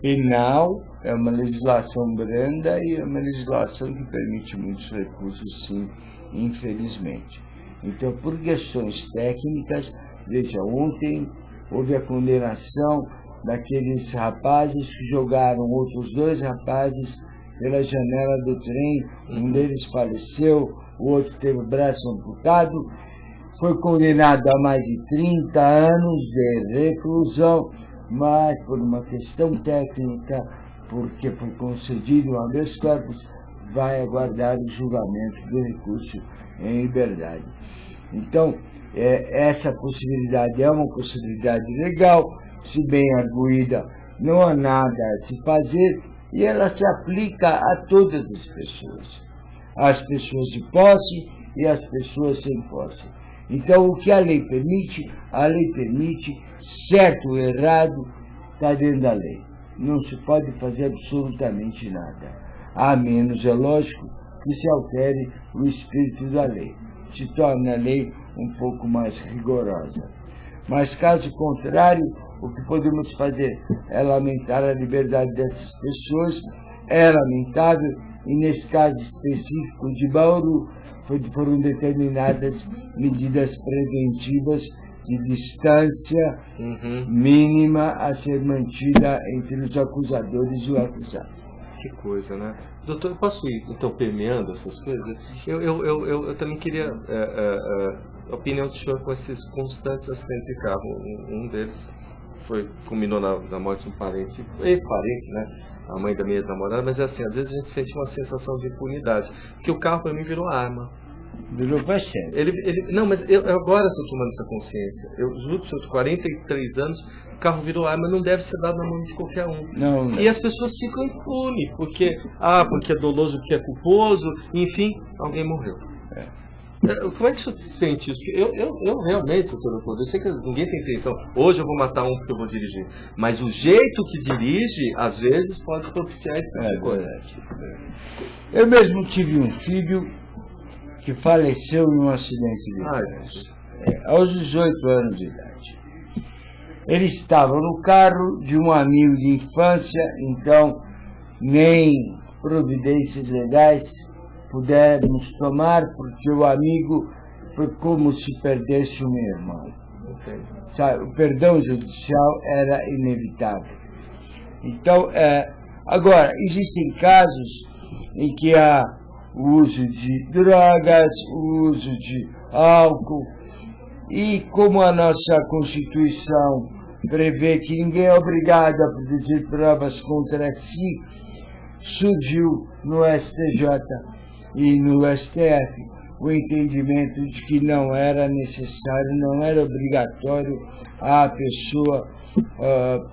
penal é uma legislação branda e é uma legislação que permite muitos recursos, sim, infelizmente. Então, por questões técnicas, veja, ontem houve a condenação daqueles rapazes que jogaram outros 2 rapazes pela janela do trem, um deles faleceu, o outro teve o braço amputado, foi condenado a mais de 30 anos de reclusão, mas por uma questão técnica, porque foi concedido um habeas corpus, vai aguardar o julgamento do recurso em liberdade. Então, essa possibilidade é uma possibilidade legal, se bem arguída, não há nada a se fazer, e ela se aplica a todas as pessoas de posse e as pessoas sem posse. Então, o que a lei permite, certo ou errado, está dentro da lei. Não se pode fazer absolutamente nada. A menos, é lógico, que se altere o espírito da lei. Se torna a lei um pouco mais rigorosa. Mas, caso contrário, o que podemos fazer é lamentar a liberdade dessas pessoas. É lamentável, e nesse caso específico de Bauru, foram determinadas medidas preventivas de distância mínima a ser mantida entre os acusadores e o acusado. Que coisa, né? Doutor, eu posso ir, então, permeando essas coisas? Eu também queria a opinião do senhor com esses constantes acidentes de carro. Um deles culminou na morte de um parente, ex-parente, né? A mãe da minha ex-namorada, mas é assim, às vezes a gente sente uma sensação de impunidade, porque o carro para mim virou arma. Virou paciente. Não, mas eu agora estou tomando essa consciência. Eu juro para o senhor, 43 anos, o carro virou arma, não deve ser dado na mão de qualquer um. Não. E as pessoas ficam impunes, porque é doloso, porque é culposo, enfim, alguém morreu. Como é que o senhor sente isso? Eu realmente, doutor Leopoldo, eu sei que ninguém tem intenção, hoje eu vou matar um porque eu vou dirigir, mas o jeito que dirige, às vezes, pode propiciar esse tipo de coisa. Eu mesmo tive um filho que faleceu em um acidente de trânsito, aos 18 anos de idade. Ele estava no carro de um amigo de infância, então nem providências legais pudemos tomar, porque o amigo foi como se perdesse o meu irmão. Sabe, o perdão judicial era inevitável. Então, Agora, existem casos em que há o uso de drogas, o uso de álcool, e como a nossa Constituição prevê que ninguém é obrigado a produzir provas contra si, surgiu no STJ e no STF o entendimento de que não era necessário, não era obrigatório a pessoa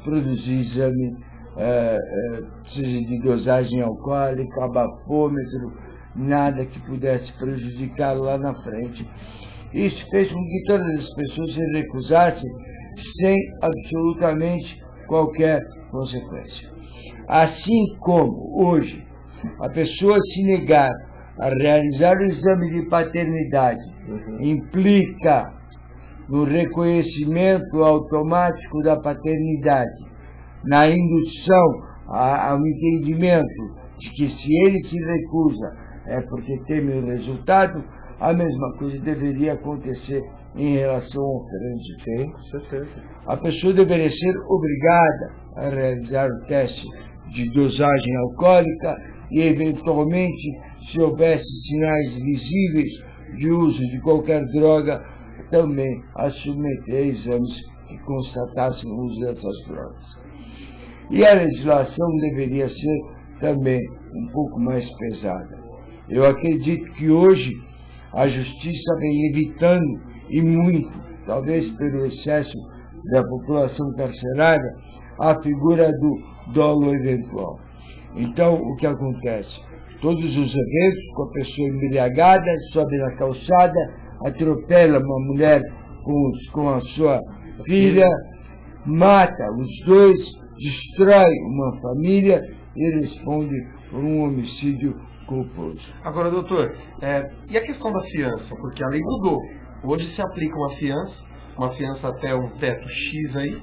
produzir exame, seja de dosagem alcoólica, bafômetro, nada que pudesse prejudicá-lo lá na frente. Isso fez com que todas as pessoas se recusassem sem absolutamente qualquer consequência. Assim como hoje a pessoa se negar a realizar o exame de paternidade implica no reconhecimento automático da paternidade, na indução ao entendimento de que se ele se recusa é porque teme o resultado, a mesma coisa deveria acontecer em relação ao trânsito. Sim, com certeza. A pessoa deveria ser obrigada a realizar o teste de dosagem alcoólica e, eventualmente, se houvesse sinais visíveis de uso de qualquer droga, também a submeter a exames que constatassem o uso dessas drogas. E a legislação deveria ser também um pouco mais pesada. Eu acredito que hoje a justiça vem evitando, e muito, talvez pelo excesso da população carcerária, a figura do dolo eventual. Então, o que acontece? Todos os eventos, com a pessoa embriagada, sobe na calçada, atropela uma mulher com a sua filha, mata os dois, destrói uma família e responde por um homicídio culposo. Agora, doutor, e a questão da fiança? Porque a lei mudou. Hoje se aplica uma fiança até um teto X aí,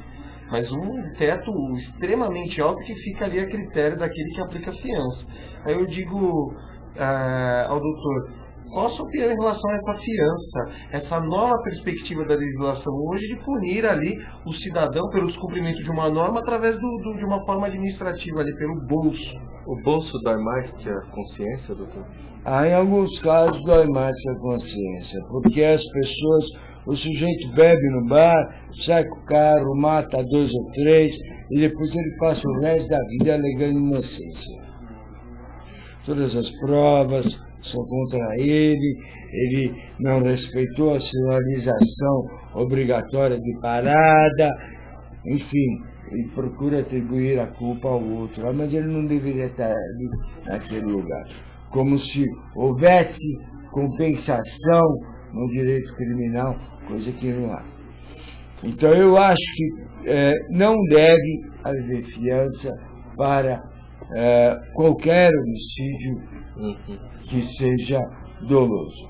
mas um teto extremamente alto que fica ali a critério daquele que aplica a fiança. Aí eu digo ao doutor, qual a sua opinião em relação a essa fiança, essa nova perspectiva da legislação hoje de punir ali o cidadão pelo descumprimento de uma norma através de uma forma administrativa ali, pelo bolso? O bolso dói mais que a consciência, doutor? Em alguns casos dói mais que a consciência, porque as pessoas, o sujeito bebe no bar, sai com o carro, mata 2 ou 3, e depois ele passa o resto da vida alegando inocência. Todas as provas são contra ele não respeitou a sinalização obrigatória de parada, enfim, ele procura atribuir a culpa ao outro, mas ele não deveria estar ali naquele lugar. Como se houvesse compensação no direito criminal, coisa que não há. Então eu acho que não deve haver fiança para qualquer homicídio que seja doloso.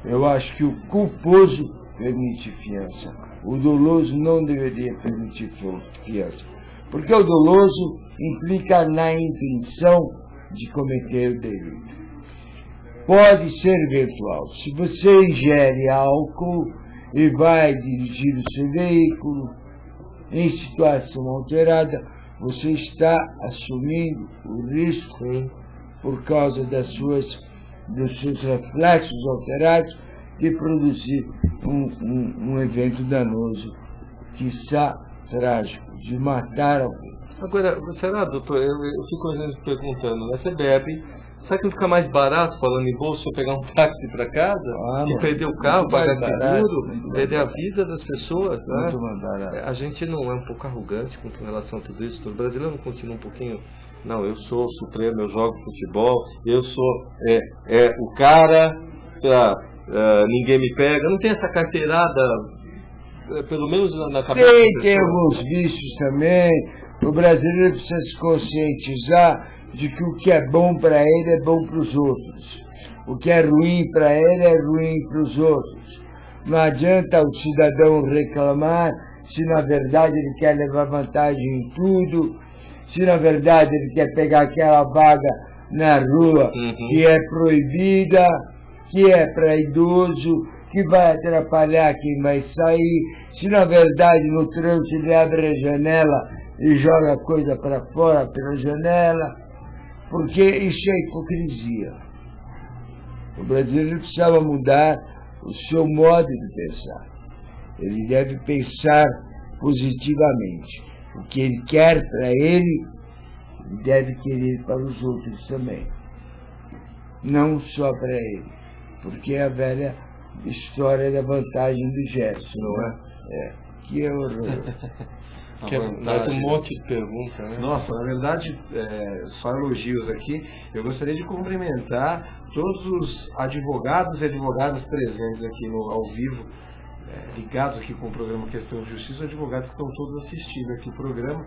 Eu acho que o culposo permite fiança. O doloso não deveria permitir fiança, porque o doloso implica na intenção de cometer o delito. Pode ser eventual. Se você ingere álcool e vai dirigir o seu veículo em situação alterada, você está assumindo o risco, por causa dos seus reflexos alterados, de produzir um evento danoso, quiçá trágico, de matar alguém. Agora, será, doutor, eu fico às vezes perguntando, né? Você bebe, será que não fica mais barato, falando em bolso, eu pegar um táxi para casa e perder o carro, pagar seguro, perder a vida das pessoas, né? A gente não é um pouco arrogante com relação a tudo isso? O brasileiro não continua um pouquinho, não, eu sou o supremo, eu jogo futebol, eu sou o cara, ninguém me pega, não tem essa carteirada, pelo menos na cabeça da pessoa. Tem alguns vícios também. O brasileiro precisa se conscientizar de que o que é bom para ele é bom para os outros. O que é ruim para ele é ruim para os outros. Não adianta o cidadão reclamar se na verdade ele quer levar vantagem em tudo, se na verdade ele quer pegar aquela vaga na rua que é proibida, que é para idoso, que vai atrapalhar quem vai sair, se na verdade no trânsito ele abre a janela e joga coisa para fora pela janela, porque isso é hipocrisia. O brasileiro precisava mudar o seu modo de pensar. Ele deve pensar positivamente. O que ele quer para ele, deve querer para os outros também. Não só para ele. Porque é a velha história da vantagem do gesto, não é? Que é horror. Mais um monte de perguntas, né? Nossa, na verdade, só elogios aqui. Eu gostaria de cumprimentar todos os advogados e advogadas presentes aqui ao vivo, ligados aqui com o programa Questão de Justiça, advogados que estão todos assistindo aqui o programa,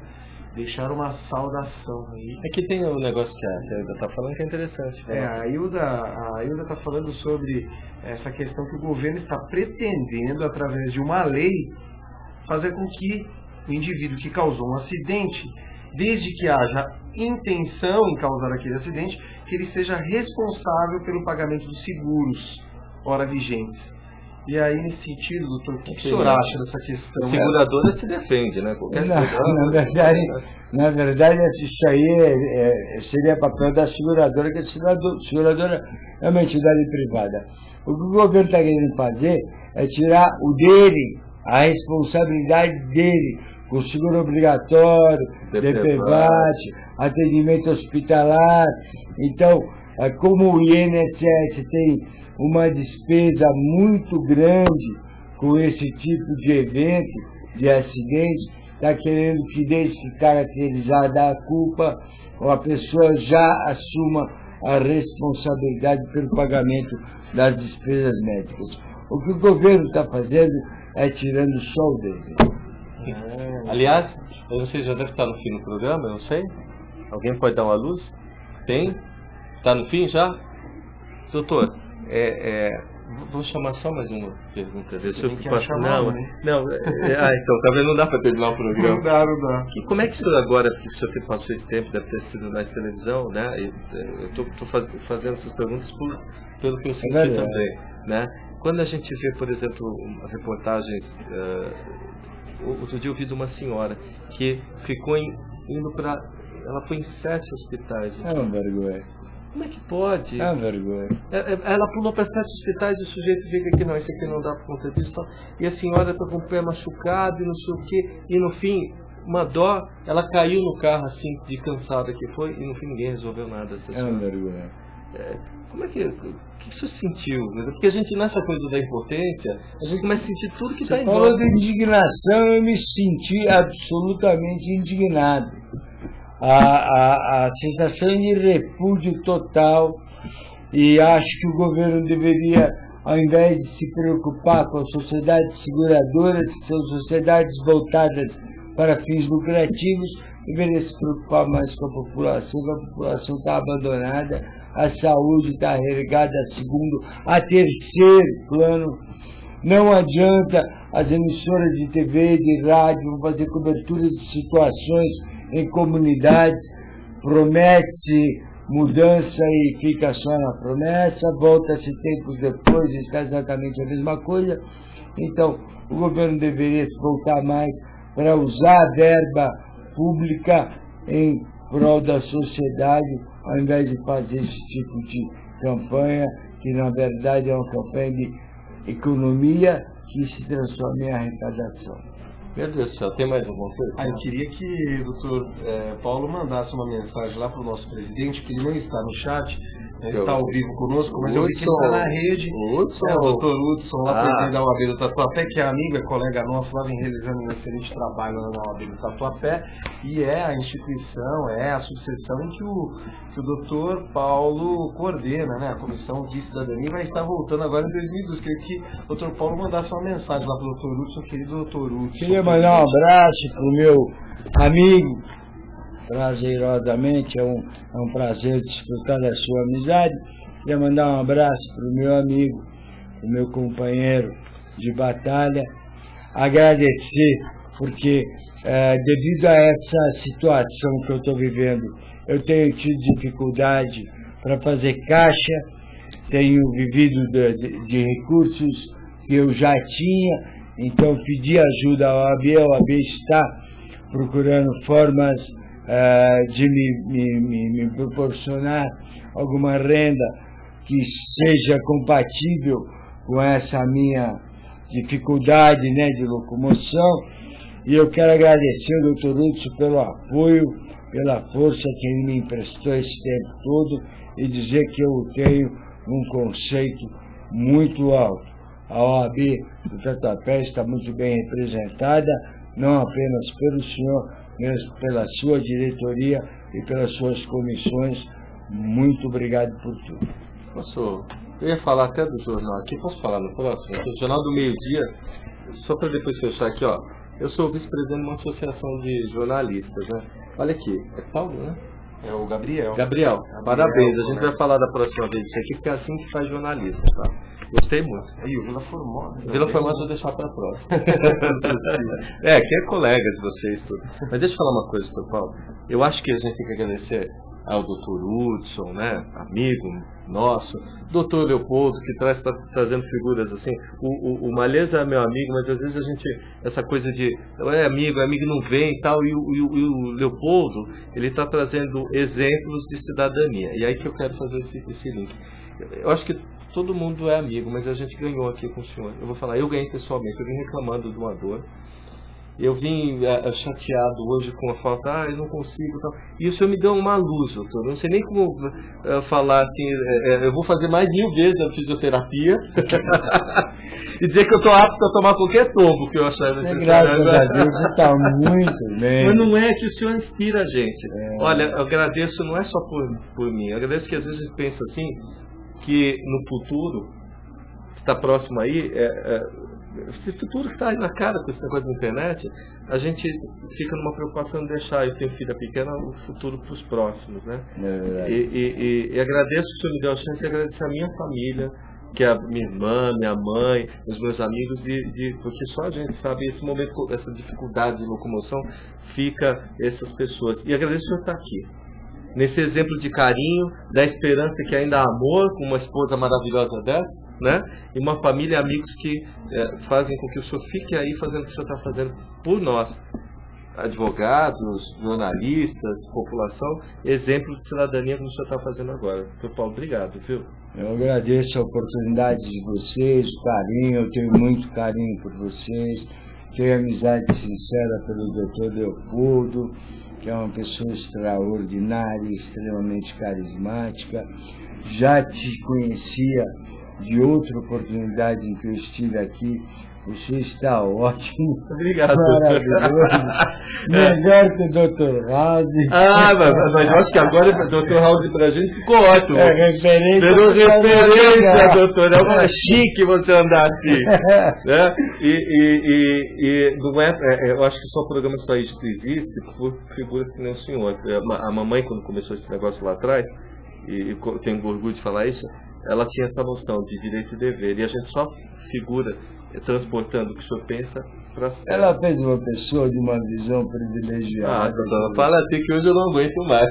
deixaram uma saudação aí. Aqui tem um negócio que a Hilda está falando que é interessante. A Hilda está falando sobre essa questão que o governo está pretendendo, através de uma lei, fazer com que o indivíduo que causou um acidente, desde que haja intenção em causar aquele acidente, que ele seja responsável pelo pagamento dos seguros ora vigentes. E aí, nesse sentido, doutor, o que o senhor acha dessa questão? A seguradora se defende, né? Na verdade, isso aí seria papel da seguradora, que a seguradora é uma entidade privada. O que o governo está querendo fazer é tirar o dele, a responsabilidade dele, com seguro obrigatório, DPVAT, atendimento hospitalar. Então, como o INSS tem uma despesa muito grande com esse tipo de evento, de acidente, está querendo que, desde que caracterizada a culpa, a pessoa já assuma a responsabilidade pelo pagamento das despesas médicas. O que o governo está fazendo é tirando só o dele. Aliás, eu não sei se já deve estar no fim do programa, eu não sei. Alguém pode dar uma luz? Tem? Está no fim já? Doutor, vou chamar só mais uma pergunta. Deixa eu passar. Não, então, tá vendo? Não dá para terminar o programa. Não dá. Como é que o senhor agora, porque o senhor passou esse tempo, deve ter sido na televisão, né? Eu estou fazendo essas perguntas pelo que eu senti também, né? Quando a gente vê, por exemplo, reportagens, outro dia eu vi de uma senhora que ficou indo para... Ela foi em 7 hospitais. É uma vergonha. Como é que pode? É uma vergonha. Ela pulou para 7 hospitais e o sujeito fica aqui, não, isso aqui não dá por conta disso. Então, e a senhora está com o pé machucado e não sei o quê. E no fim, uma dó, ela caiu no carro assim, de cansada que foi, e no fim ninguém resolveu nada. É uma vergonha. Como é que... O que o senhor sentiu? Porque a gente, nessa coisa da impotência, a gente começa a sentir tudo que está em volta. Falando de indignação, eu me senti absolutamente indignado. A sensação de repúdio total, e acho que o governo deveria, ao invés de se preocupar com as sociedades seguradoras, que são sociedades voltadas para fins lucrativos, deveria se preocupar mais com a população está abandonada, a saúde está relegada a segundo, a terceiro plano. Não adianta as emissoras de TV e de rádio fazer cobertura de situações em comunidades, promete-se mudança e fica só na promessa, volta-se tempos depois e está exatamente a mesma coisa. Então, o governo deveria se voltar mais para usar a verba pública em prol da sociedade, ao invés de fazer esse tipo de campanha, que na verdade é uma campanha de economia que se transforma em arrecadação. Meu Deus do céu, tem mais alguma coisa? Eu queria que o doutor Paulo mandasse uma mensagem lá para o nosso presidente, que ele não está no chat, está ao vivo conosco, mas eu vi que ele está na rede. O doutor Hudson, lá presidente da OAB do Tatuapé, que é amiga, colega nossa, lá vem realizando um excelente trabalho na OAB do Tatuapé, e é a instituição, é a subseção em que o doutor Paulo coordena, né? A Comissão de Cidadania vai estar voltando agora em 2012. Queria que o doutor Paulo mandasse uma mensagem lá para o doutor Hudson, querido doutor Hudson. Queria mandar um abraço para o meu amigo, prazerosamente, é um prazer desfrutar da sua amizade. Queria mandar um abraço para o meu amigo, o meu companheiro de batalha, agradecer, porque devido a essa situação que eu estou vivendo, eu tenho tido dificuldade para fazer caixa, tenho vivido de recursos que eu já tinha, então pedi ajuda à OAB, a OAB está procurando formas de me proporcionar alguma renda que seja compatível com essa minha dificuldade, né, de locomoção. E eu quero agradecer ao Dr. Hudson pelo apoio, pela força que ele me emprestou esse tempo todo e dizer que eu tenho um conceito muito alto. A OAB do Tatuapé está muito bem representada, não apenas pelo senhor, mas pela sua diretoria e pelas suas comissões. Muito obrigado por tudo. Eu ia falar até do jornal aqui, posso falar no próximo? O Jornal do Meio-Dia, só para depois fechar aqui, ó. Eu sou vice-presidente de uma associação de jornalistas, né? Olha aqui, é Paulo, né? É o Gabriel. Gabriel, parabéns. A gente vai falar da próxima vez isso aqui, porque é assim que faz jornalismo, tá? Gostei muito. Aí, o Vila Formosa. Vila Formosa vou deixar para a próxima. Que é colega de vocês, tudo. Mas deixa eu falar uma coisa, Dr. Paulo. Eu acho que a gente tem que agradecer ao Dr. Hudson, né, amigo nosso, Dr. Leopoldo, que está trazendo figuras assim. O Malheza é meu amigo, mas às vezes a gente, essa coisa de amigo não vem e tal, e o Leopoldo, ele está trazendo exemplos de cidadania. E aí que eu quero fazer esse link. Eu acho que todo mundo é amigo, mas a gente ganhou aqui com o senhor. Eu vou falar, eu ganhei pessoalmente, eu vim reclamando de uma dor. Eu vim chateado hoje com a falta, eu não consigo, tal. E o senhor me deu uma luz, doutor. Eu não sei nem como falar assim, eu vou fazer mais 1000 vezes a fisioterapia e dizer que eu estou apto a tomar qualquer tombo que eu achar necessário. Graças a Deus, você está muito bem. Mas não é que o senhor inspira a gente. Olha, eu agradeço, não é só por mim, eu agradeço que às vezes a gente pensa assim, que no futuro, que está próximo aí, esse futuro que está aí na cara com esse negócio da internet, a gente fica numa preocupação de deixar, eu tenho filha pequena, o futuro para os próximos, né? E agradeço que o senhor me deu a chance de agradecer a minha família, que é a minha irmã, minha mãe, os meus amigos, porque só a gente sabe, esse momento, essa dificuldade de locomoção, fica essas pessoas. E agradeço o senhor estar aqui. Nesse exemplo de carinho, da esperança que ainda há amor, com uma esposa maravilhosa dessa, né? E uma família e amigos que fazem com que o senhor fique aí fazendo o que o senhor está fazendo por nós. Advogados, jornalistas, população, exemplo de cidadania como o senhor está fazendo agora. Doutor Paulo, obrigado, viu? Eu agradeço a oportunidade de vocês, o carinho, eu tenho muito carinho por vocês, tenho amizade sincera pelo Dr. Leopoldo, que é uma pessoa extraordinária, extremamente carismática. Já te conhecia de outra oportunidade em que eu estive aqui. Você está ótimo. Obrigado. Maravilhoso. Melhor que o Dr. House. Mas eu acho que agora o Dr. House pra gente ficou ótimo. É referência. Pelo referência, doutor. É uma chique você andar assim. Né? E não eu acho que só o programa Só Isto existe por figuras que nem o senhor. A mamãe, quando começou esse negócio lá atrás, e eu tenho orgulho de falar isso, ela tinha essa noção de direito e dever. E a gente só figura transportando o que o senhor pensa para as terras. Ela fez uma pessoa de uma visão privilegiada. Doutor, fala assim que hoje eu não aguento mais.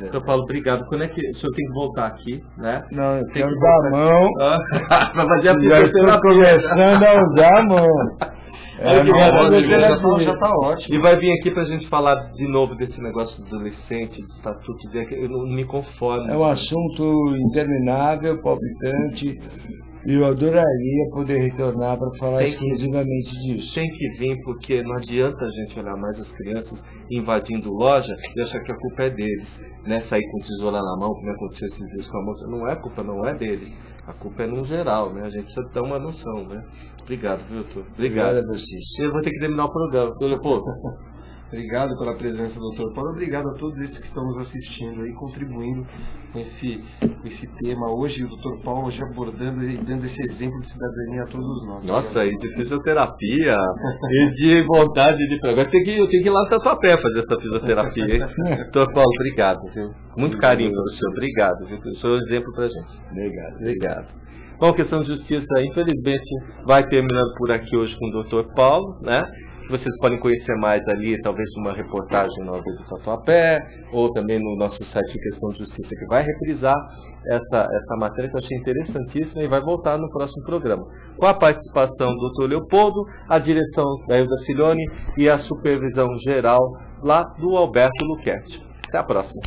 Doutor Paulo, obrigado. Quando é que o senhor tem que voltar aqui, né? Não, eu tenho que dar a mão. Para fazer a já estou começando a usar a mão. Já está ótimo. E vai vir aqui para a gente falar de novo desse negócio do adolescente, de estatuto, eu não me conformo. É um assunto interminável, palpitante. E eu adoraria poder retornar para falar exclusivamente disso. Tem que vir, porque não adianta a gente olhar mais as crianças invadindo loja e achar que a culpa é deles, né? Sair com tesoura na mão, como aconteceu esses dias com a moça. Não é culpa, não é deles. A culpa é no geral, né? A gente precisa ter uma noção, né? Obrigado, viu, doutor? Obrigado a vocês. Eu vou ter que terminar o programa, doutor Leopoldo. Obrigado pela presença do Dr. Paulo. Obrigado a todos esses que estão nos assistindo aí, contribuindo com esse tema. Hoje o Dr. Paulo já abordando e dando esse exemplo de cidadania a todos nós. Nossa, e de fisioterapia, e de vontade de progresso. Eu tenho que ir lá no Tatuapé fazer essa fisioterapia, hein? Dr. Paulo, obrigado, viu? Muito carinho pelo senhor. Obrigado, viu? O senhor é um exemplo pra gente. Obrigado. Bom, questão de justiça, infelizmente, vai terminando por aqui hoje com o Dr. Paulo, né? vocês podem conhecer mais ali, talvez uma reportagem no do Tatuapé, ou também no nosso site Questão de Justiça, que vai reprisar essa matéria que eu achei interessantíssima e vai voltar no próximo programa. Com a participação do Dr. Leopoldo, a direção da Ilda Cilione e a supervisão geral lá do Alberto Luquete. Até a próxima.